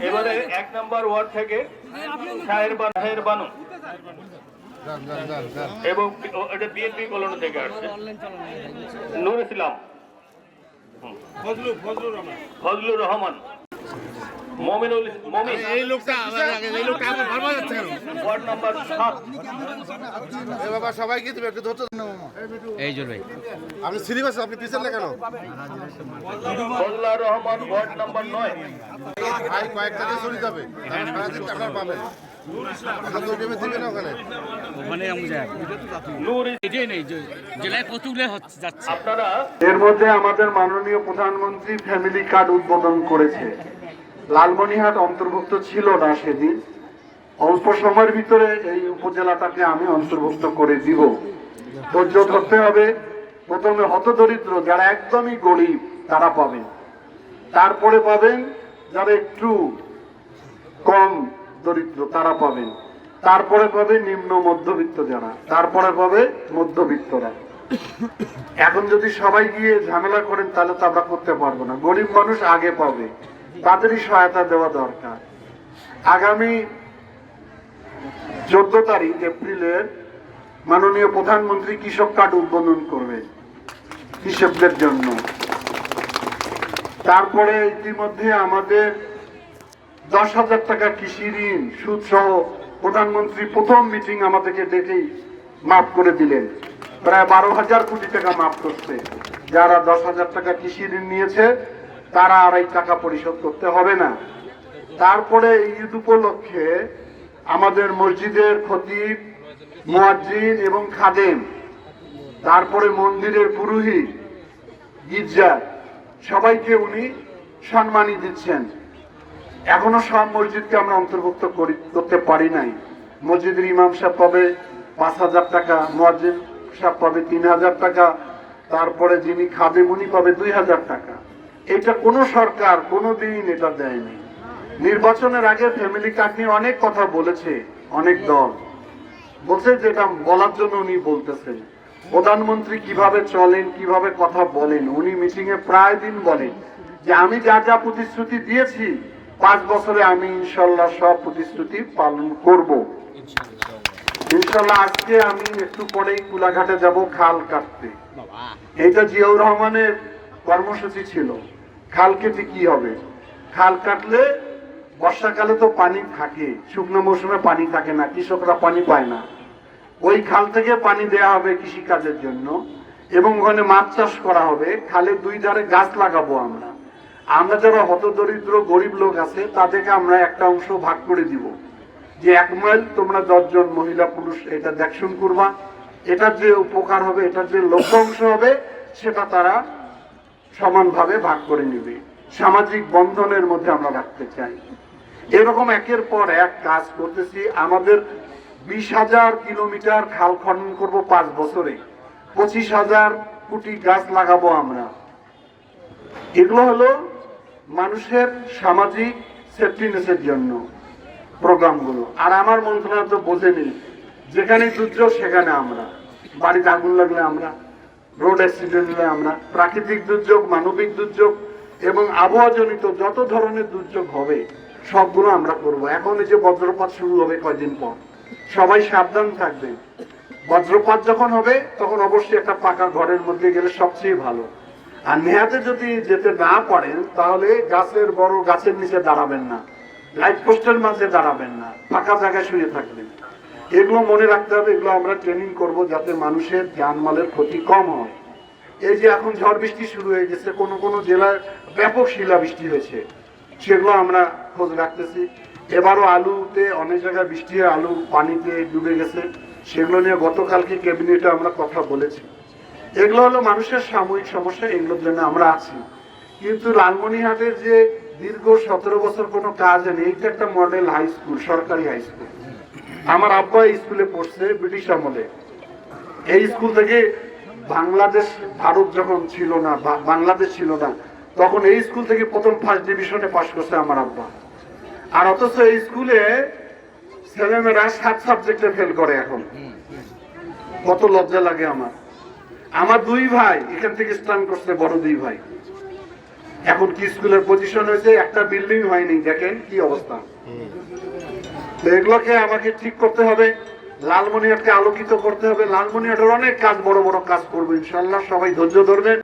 এবারে 1 নম্বর ওয়ার্ড থেকে শাহের বানু এবং এটা বিএনপি কলোনি থেকে আসছে নূর ইসলাম, ফজলুর রহমান, মমিন, এই লোকটা আমার ভালো যাচ্ছে কেন? Ward number 7। এ বাবা সবাইকে তুমি একটু ধরতে দাও। এই জন্য আপনি সিলেবাস আপনি পিছনে কেন? Fazlur Rahman ward number 9। ভাই কয়েকটা দিয়ে চলে যাবে, সারাদিন টাকা পাবেন। এখন তো ওইভাবে দিবে না ওখানে। ওখানে আমি যাই নূর এটাই নেই জেলায় কতগুলো যাচ্ছে। আপনারা এর মধ্যে আমাদের মাননীয় প্রধানমন্ত্রী ফ্যামিলি কার্ড উদ্বোধন করেছে। লালমনিরহাট অন্তর্ভুক্ত ছিল না সেদিন। অল্প সময়ের ভিতরে এই উপজেলাটাকে আমি অন্তর্ভুক্ত করে দিব। ধৈর্য ধরতে হবে। প্রথমে হতদরিদ্র যারা একদমই গরিব তারা পাবেন, তারপরে পাবেন যারা একটু কম দরিদ্র তারা পাবেন, তারপরে পাবে নিম্ন মধ্যবিত্ত যারা, তারপরে পাবে মধ্যবিত্তরা। এখন যদি সবাই গিয়ে ঝামেলা করেন তাহলে তো আমরা করতে পারবো না। গরিব মানুষ আগে পাবে, তাদেরই সহায়তা দেওয়া দরকার। আগামী 14 তারিখ এপ্রিলের মাননীয় প্রধানমন্ত্রী কৃষক কার্ড উদ্বোধন করবে কৃষকদের জন্য। তারপরে ইতিমধ্যে আমাদের 10,000 টাকা কৃষি ঋণ সুদ সহ প্রধানমন্ত্রী প্রথম মিটিং আমাদেরকে ডেকেই মাফ করে দিলেন। প্রায় 12,000 কোটি টাকা মাফ করছে। যারা 10,000 টাকা কৃষি ঋণ নিয়েছে তারা আর এই টাকা পরিশোধ করতে হবে না। তারপরে ঈদ উপলক্ষে আমাদের মসজিদের খতিব, মুয়াজ্জিন এবং খাদেম, তারপরে মন্দিরের পুরোহিত, গির্জার সবাইকে উনি সম্মানী দিচ্ছেন। এখনো সব মসজিদকে আমরা অন্তর্ভুক্ত করতে পারি নাই। মসজিদের ইমাম সাহেব পাবে 5,000 টাকা, মুয়াজ্জিন সাহেব পাবে 3,000 টাকা, তারপরে যিনি খাদেম উনি পাবে 2,000 টাকা। এটা কোনো সরকার কোনোদিন এটা দেয়নি। নির্বাচনের আগে ফ্যামিলি কার্ড নিয়ে অনেক কথা বলেছে, অনেক দল বলছে, যেটা বলার জন্য উনি বলতেছেন। প্রধানমন্ত্রী কিভাবে চলেন, কিভাবে কথা বলেন, উনি মিটিং এ প্রায় দিন বলেন যে আমি যা যা প্রতিশ্রুতি দিয়েছি 5 বছরে আমি ইনশাল্লাহ সব প্রতিশ্রুতি পালন করব। ইনশাল্লাহ আজকে আমি একটু পরেই কুলাঘাটে যাব খাল কাটতে। এটা জিয়াউর রহমানের কর্মসূচি ছিল। খাল কেটে কি হবে? খাল কাটলে বর্ষাকালে তো পানি থাকে, শুকনো মৌসুমে পানি থাকে না, কৃষকরা পানি পায় না। ওই খাল থেকে পানি দেয়া হবে কৃষি কাজের জন্য এবং ওখানে মাছ চাষ করা হবে। খালের 2 ধারে গাছ লাগাবো আমরা। আমরা যারা হতদরিদ্র গরিব লোক আছে তাদেরকে আমরা একটা অংশ ভাগ করে দিব যে 1 মাইল তোমরা 10 জন মহিলা পুরুষ এটা দেখশন করবা। এটার যে উপকার হবে, এটার যে লভ্যাংশ হবে সেটা তারা সমানভাবে ভাগ করে নেবে। সামাজিক বন্ধনের মধ্যে আমরা রাখতে চাই। এরকম একের পর এক কাজ করতেছি। আমাদের 20,000 কিলোমিটার খাল খনন করব 5 বছরে, 25,000 কোটি গাছ লাগাবো আমরা। এগুলো হলো মানুষের সামাজিক সেফটিনেসের জন্য প্রোগ্রামগুলো। আর আমার মন্ত্রণালয় তো বোঝেনি, যেখানে দুর্যোগ সেখানে আমরা, বাড়িতে আগুন লাগলে আমরা, রোড অ্যাক্সিডেন্ট হলে আমরা, প্রাকৃতিক দুর্যোগ, মানবিক দুর্যোগ এবং আবহাওয়াজনিত যত ধরনের দুর্যোগ হবে সবগুলো আমরা করব। এখন এই যে বজ্রপাত শুরু হবে কয়দিন পর, সবাই সাবধান থাকবে। বজ্রপাত যখন হবে তখন অবশ্যই একটা পাকা ঘরের মধ্যে গেলে সবচেয়ে ভালো। আর নেহাতে যদি যেতে না পারেন তাহলে গাছের বড় গাছের নিচে দাঁড়াবেন না, লাইট পোস্টের মাঝে দাঁড়াবেন না, ফাঁকা জায়গায় শুয়ে থাকবেন। এগুলো মনে রাখতে হবে। এগুলো আমরা ট্রেনিং করব যাতে মানুষের জানমালের ক্ষতি কম হয়। এই যে এখন ঝড় বৃষ্টি শুরু হয়ে গেছে, কোনো কোনো জেলায় ব্যাপক শিলাবৃষ্টি হয়েছে, সেগুলো আমরা খোঁজ রাখতেছি। এবারও আলুতে অনেক জায়গায় বৃষ্টি হয়ে আলু পানিতে ডুবে গেছে, সেগুলো নিয়ে গতকালকে ক্যাবিনেটে আমরা কথা বলেছি। এগুলো হলো মানুষের সাময়িক সমস্যা, এগুলোর জন্য আমরা আছি। কিন্তু লালমনিরহাটের যে দীর্ঘ 17 বছর কোনো কাজ নেই, এইটা একটা মডেল হাই স্কুল, সরকারি হাই স্কুল। আমার আব্বা এই স্কুলে পড়ছে ব্রিটিশ আমলে। এই স্কুল থেকে বাংলাদেশ, ভারত যখন ছিল না, বাংলাদেশ ছিল না, তখন এই স্কুল থেকে প্রথম ফার্স্ট ডিভিশনে পাশ করছে আমার আব্বা। আর অথচ এই স্কুলে ছেলেমেয়েরা 7 সাবজেক্টে ফেল করে। এখন কত লজ্জা লাগে আমার। আমার 2 ভাই এখান থেকে স্টার্ন করছে, বড় 2 ভাই। এখন কি স্কুলের পজিশন হয়েছে, একটা বিল্ডিং হয়নি, দেখেন কি অবস্থা। তো এগুলোকে আমাকে ঠিক করতে হবে, লালমনিরহাটকে আলোকিত করতে হবে। লালমনিরহাটের অনেক কাজ, বড় বড় কাজ করবো ইনশাল্লাহ, সবাই ধৈর্য ধরবেন।